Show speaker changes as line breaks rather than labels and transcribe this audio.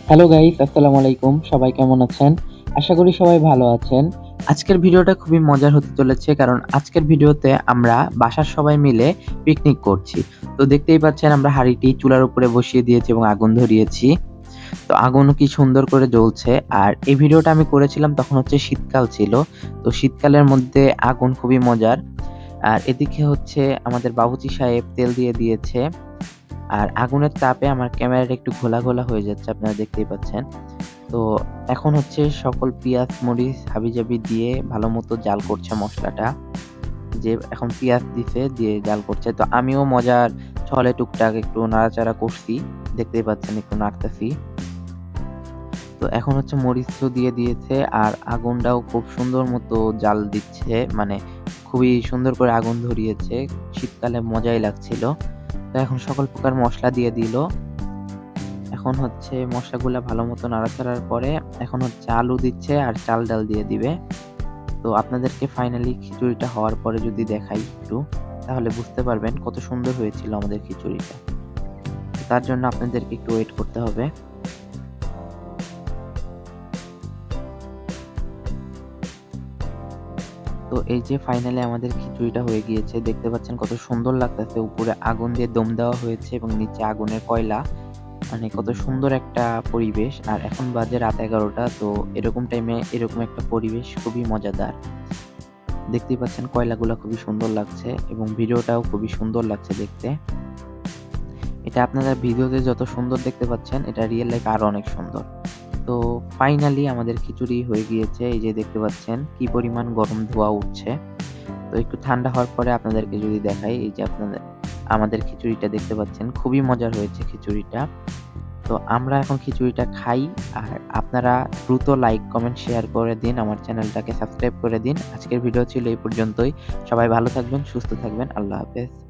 Hello guys, আসসালামু আলাইকুম। সবাই কেমন আছেন? আশা করি সবাই ভালো আছেন। আজকের ভিডিওটা খুবই মজার হতে চলেছে কারণ আজকের ভিডিওতে আমরা বাসার সবাই মিলে পিকনিক করছি। তো দেখতেই পাচ্ছেন আমরা হাঁড়িটি চুলার উপরে বসিয়ে দিয়েছি এবং আগুন ধরিয়েছি। তো আগুনও কি সুন্দর করে জ্বলছে। আর এই ভিডিওটা আমি করেছিলাম তখন হচ্ছে শীতকাল ছিল। তো শীতকালের মধ্যে আগুন খুবই মজার। আর এদিকে হচ্ছে আমাদের বাবুর্চি সাহেব তেল দিয়ে দিয়েছে। আর আগুনের তাপে আমার ক্যামেরাটা একটু ঘোলা, ঘোলা হয়ে যাচ্ছে আপনারা দেখতেই পাচ্ছেন। তো এখন হচ্ছে সকল পিঁয়াজ, মরিচ, হাবিজাবি দিয়ে ভালোমতো জাল করছে মসলাটা। যে এখন পিঁয়াজ দিছে, দিয়ে জাল করছে। তো আমিও মজার ছলে টুকটাক একটু নাড়াচাড়া করছি। দেখতেই পাচ্ছেন একটু নাড়তাছি। তো এখন হচ্ছে মরিচও দিয়ে দিয়েছে আর আগুনটাও খুব সুন্দর মতো জাল দিচ্ছে। মানে খুবই সুন্দর করে আগুন ধরিয়েছে। শীতকালে মজাই লাগছিল। তো এখন সকল প্রকার মসলা দিয়ে দিল। এখন হচ্ছে মসলাগুলা ভালোমতো নাড়াচাড়ার পরে এখন হচ্ছে আলু দিচ্ছে আর চাল ডাল দিয়ে দিবে। তো আপনাদেরকে ফাইনালি খিচুড়িটা হওয়ার পরে যদি দেখাই একটু, তাহলে বুঝতে পারবেন কত সুন্দর হয়েছিল আমাদের খিচুড়িটা। তার জন্য আপনাদেরকে একটু ওয়েট করতে হবে। তো এই যে ফাইনালি আমাদের খিচুড়িটা হয়ে গিয়েছে। দেখতে পাচ্ছেন কত সুন্দর লাগতেছে। উপরে আগুন দিয়ে দম দেওয়া হয়েছে এবং নিচে আগুনের কয়লা। মানে কত সুন্দর একটা পরিবেশ। আর এখন বাজে রাত ১১টা। তো এরকম টাইমে এরকম একটা পরিবেশ খুবই মজাদার। দেখতেই পাচ্ছেন কয়লাগুলা খুবই সুন্দর লাগছে এবং ভিডিওটাও খুবই সুন্দর লাগছে দেখতে। এটা আপনারা ভিডিওতে যত সুন্দর দেখতে পাচ্ছেন, এটা রিয়েল লাইফে আরো অনেক সুন্দর। তো ফাইনালি আমাদের খিচুড়ি হয়ে গিয়েছে। এই যে দেখতে পাচ্ছেন কি পরিমাণ গরম ধোঁয়া উঠছে। তো একটু ঠান্ডা হওয়ার পরে আপনাদেরকে যদি দেখাই, এই যে আমাদের খিচুড়িটা দেখতে পাচ্ছেন খুবই মজার হয়েছে খিচুড়িটা। তো আমরা এখন খিচুড়িটা খাই। আর আপনারা দ্রুত লাইক, কমেন্ট, শেয়ার করে দিন। আমার চ্যানেলটাকে সাবস্ক্রাইব করে দিন। আজকের ভিডিও ছিল এই পর্যন্তই। সবাই ভালো থাকবেন, সুস্থ থাকবেন। আল্লাহ হাফেজ।